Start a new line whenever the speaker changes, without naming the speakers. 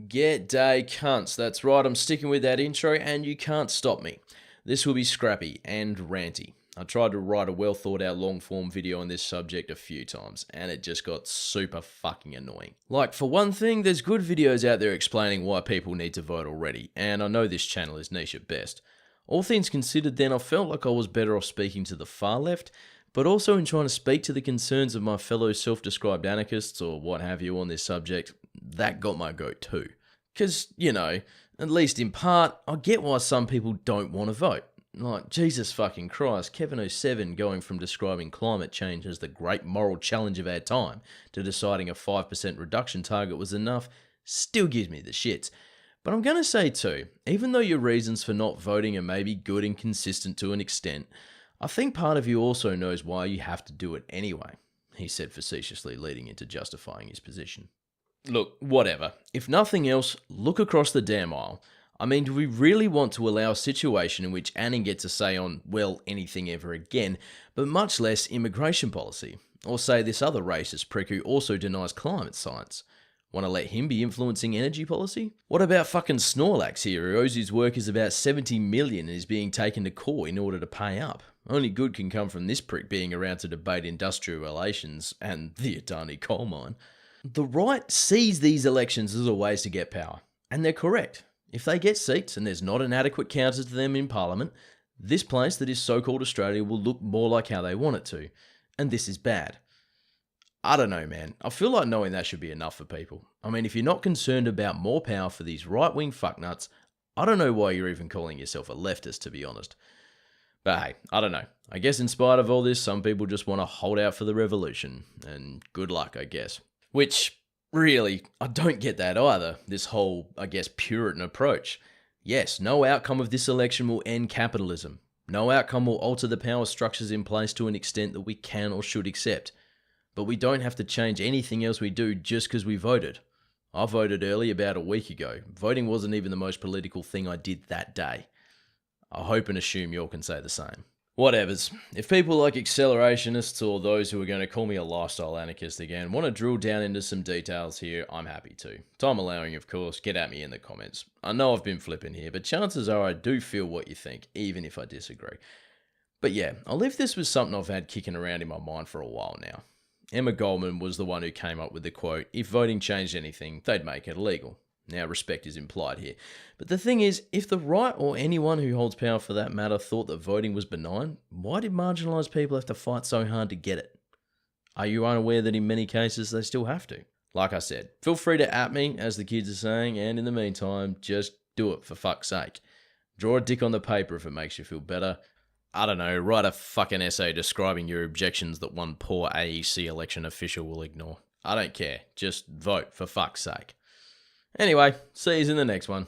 Get day cunts. That's right, I'm sticking with that intro and you can't stop me. This will be scrappy and ranty. I tried to write a well thought out long form video on this subject a few times and it just got super fucking annoying. Like, for one thing, there's good videos out there explaining why people need to vote already, and I know this channel is niche at best. All things considered then, I felt like I was better off speaking to the far left, but also in trying to speak to the concerns of my fellow self-described anarchists or what have you on this subject. That got my goat too. Because, you know, at least in part, I get why some people don't want to vote. Like, Jesus fucking Christ, Kevin 07 going from describing climate change as the great moral challenge of our time to deciding a 5% reduction target was enough still gives me the shits. But I'm going to say too, even though your reasons for not voting are maybe good and consistent to an extent, I think part of you also knows why you have to do it anyway, he said facetiously, leading into justifying his position. Look, whatever. If nothing else, look across the damn aisle. I mean, do we really want to allow a situation in which Anning gets a say on, well, anything ever again, but much less immigration policy? Or say this other racist prick who also denies climate science. Want to let him be influencing energy policy? What about fucking Snorlax here, who owes his workers about 70 million and is being taken to court in order to pay up? Only good can come from this prick being around to debate industrial relations and the Adani coal mine. The right sees these elections as a ways to get power, and they're correct. If they get seats and there's not an adequate counter to them in Parliament, this place that is so-called Australia will look more like how they want it to, and this is bad. I don't know, man. I feel like knowing that should be enough for people. I mean, if you're not concerned about more power for these right-wing fucknuts, I don't know why you're even calling yourself a leftist, to be honest. But hey, I don't know. I guess in spite of all this, some people just want to hold out for the revolution, and good luck, I guess. Which, really, I don't get that either, this whole, I guess, Puritan approach. Yes, no outcome of this election will end capitalism. No outcome will alter the power structures in place to an extent that we can or should accept. But we don't have to change anything else we do just because we voted. I voted early about a week ago. Voting wasn't even the most political thing I did that day. I hope and assume you all can say the same. Whatevers. If people like accelerationists or those who are going to call me a lifestyle anarchist again want to drill down into some details here, I'm happy to. Time allowing, of course, get at me in the comments. I know I've been flipping here, but chances are I do feel what you think, even if I disagree. But yeah, I'll leave this with something I've had kicking around in my mind for a while now. Emma Goldman was the one who came up with the quote, "If voting changed anything, they'd make it illegal." Now, respect is implied here. But the thing is, if the right or anyone who holds power for that matter thought that voting was benign, why did marginalised people have to fight so hard to get it? Are you unaware that in many cases they still have to? Like I said, feel free to at me, as the kids are saying, and in the meantime, just do it for fuck's sake. Draw a dick on the paper if it makes you feel better. I don't know, write a fucking essay describing your objections that one poor AEC election official will ignore. I don't care, just vote for fuck's sake. Anyway, see you in the next one.